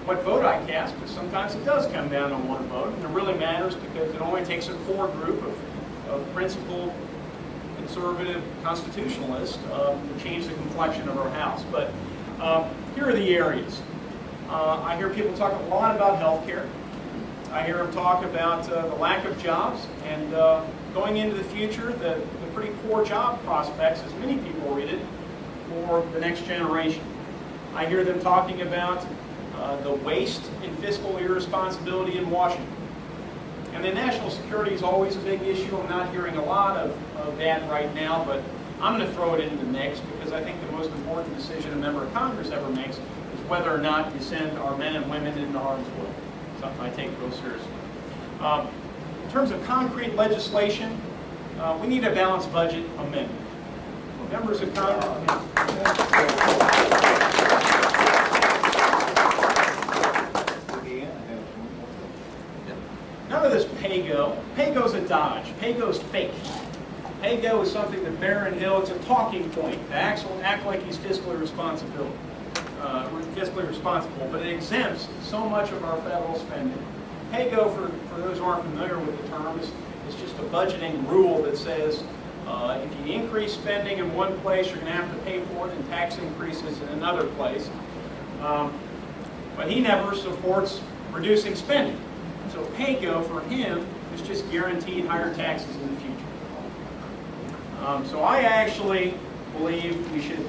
what vote I cast, because sometimes it does come down to one vote, and it really matters because it only takes a core group of principled, conservative constitutionalists to change the complexion of our House. But here are the areas. I hear people talk a lot about health care. I hear them talk about the lack of jobs, and going into the future, the pretty poor job prospects, as many people read it, for the next generation. I hear them talking about the waste and fiscal irresponsibility in Washington. And then national security is always a big issue. I'm not hearing a lot of that right now, but I'm going to throw it into the mix because I think the most important decision a member of Congress ever makes is whether or not you send our men and women into harm's way. Something I take real seriously. In terms of concrete legislation, we need a balanced budget amendment. Members of Congress. None of this pay-go. Pay-go's a dodge. Pay-go's fake. Pay-go is something that Barron Hill, it's a talking point to act like he's fiscally responsible, but it exempts so much of our federal spending. Pay-go, for those who aren't familiar with the term, is just a budgeting rule that says if you increase spending in one place, you're going to have to pay for it in tax increases in another place. But he never supports reducing spending. So pay-go for him is just guaranteed higher taxes in the future. So I actually believe we should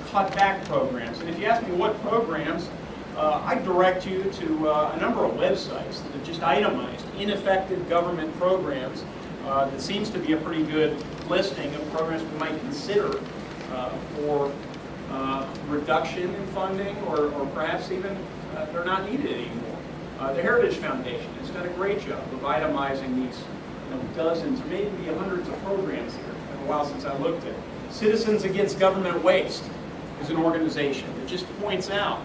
cut back programs. And if you ask me what programs, I direct you to a number of websites that have just itemized ineffective government programs. That seems to be a pretty good listing of programs we might consider for reduction in funding, or perhaps even they're not needed anymore. The Heritage Foundation has done a great job of itemizing these dozens or maybe hundreds of programs here. It's been a while since I looked at it. Citizens Against Government Waste is an organization that just points out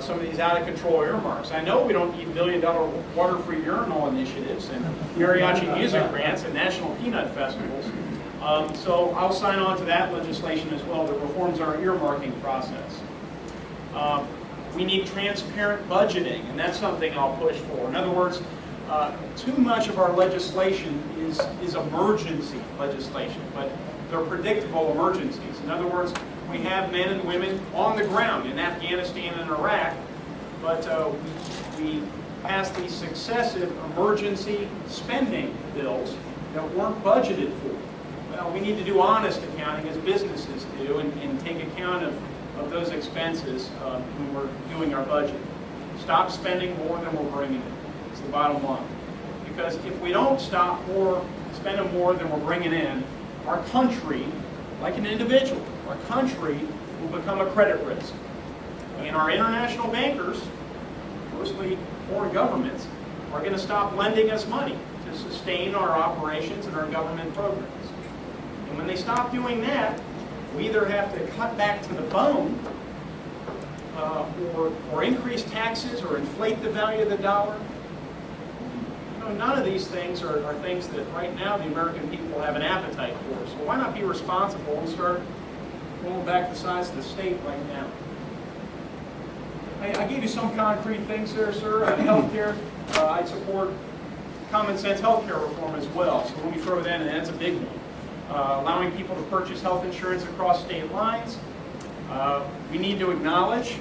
some of these out-of-control earmarks. I know we don't need billion-dollar water-free urinal initiatives and mariachi music grants and national peanut festivals. So I'll sign on to that legislation as well that reforms our earmarking process. We need transparent budgeting, and that's something I'll push for. In other words, too much of our legislation is emergency legislation, but they're predictable emergencies. In other words, we have men and women on the ground in Afghanistan and Iraq, but we pass these successive emergency spending bills that weren't budgeted for. Well, we need to do honest accounting as businesses do and take account of those expenses when we're doing our budget. Stop spending more than we're bringing in. It's the bottom line. Because if we don't stop spending more than we're bringing in, our country, like an individual, our country will become a credit risk. And our international bankers, mostly foreign governments, are going to stop lending us money to sustain our operations and our government programs. And when they stop doing that, we either have to cut back to the bone or increase taxes or inflate the value of the dollar. None of these things are things that right now the American people have an appetite for. So why not be responsible and start rolling back the size of the state right now? I gave you some concrete things there, sir. Health care, I'd support common sense health care reform as well. So let me throw that in. That's a big one. Allowing people to purchase health insurance across state lines. We need to acknowledge,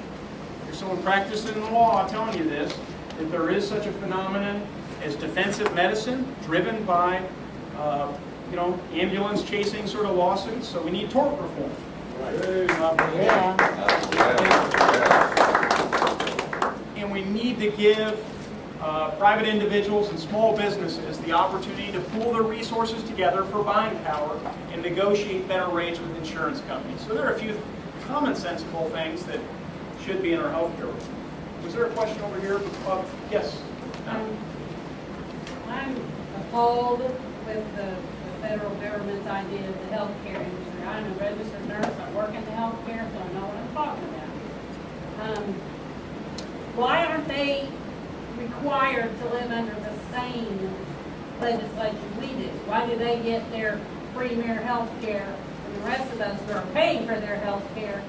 if someone practicing in the law telling you this, that there is such a phenomenon as defensive medicine driven by, ambulance chasing sort of lawsuits. So we need tort reform. And we need to give private individuals and small businesses the opportunity to pool their resources together for buying power and negotiate better rates with insurance companies. So there are a few common sensible things that should be in our health care reform. Was there a question over here? Yes. I'm appalled with the federal government's idea of the health care industry. I'm a registered nurse. I work in the health care, so I know what I'm talking about. Why aren't they required to live under the same legislation we do? Why do they get their premier health care and the rest of us who are paying for their health care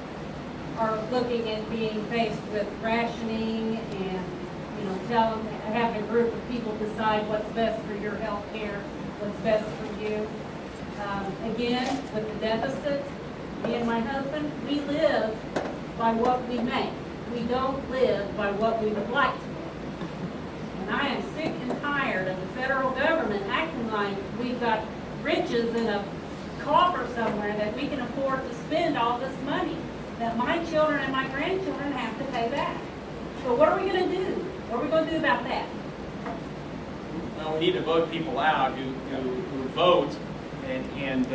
are looking at being faced with rationing and tell them, have a group of people decide what's best for your health care, what's best for you. Again, with the deficit, me and my husband, we live by what we make. We don't live by what we would like to live. And I am sick and tired of the federal government acting like we've got riches in a coffer somewhere that we can afford to spend all this money that my children and my grandchildren have to pay back. So what are we going to do? What are we going to do about that? Well, we need to vote people out who vote and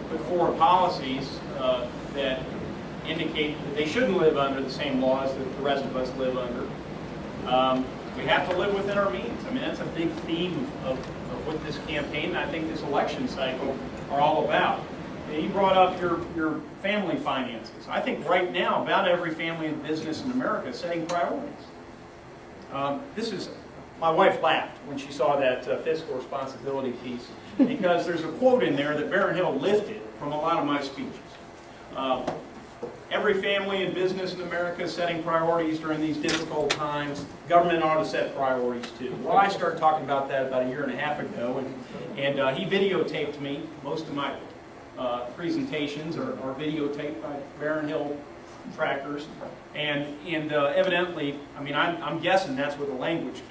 put forward policies that indicate that they shouldn't live under the same laws that the rest of us live under. We have to live within our means. I mean, that's a big theme of what this campaign and I think this election cycle are all about. You brought up your family finances. I think right now about every family and business in America is setting priorities. My wife laughed when she saw that fiscal responsibility piece because there's a quote in there that Baron Hill lifted from a lot of my speeches. Every family and business in America is setting priorities during these difficult times. Government ought to set priorities too. Well, I started talking about that about a year and a half ago, and he videotaped me. Most of my presentations are videotaped by Baron Hill trackers, and evidently, I mean, I'm guessing that's where the language came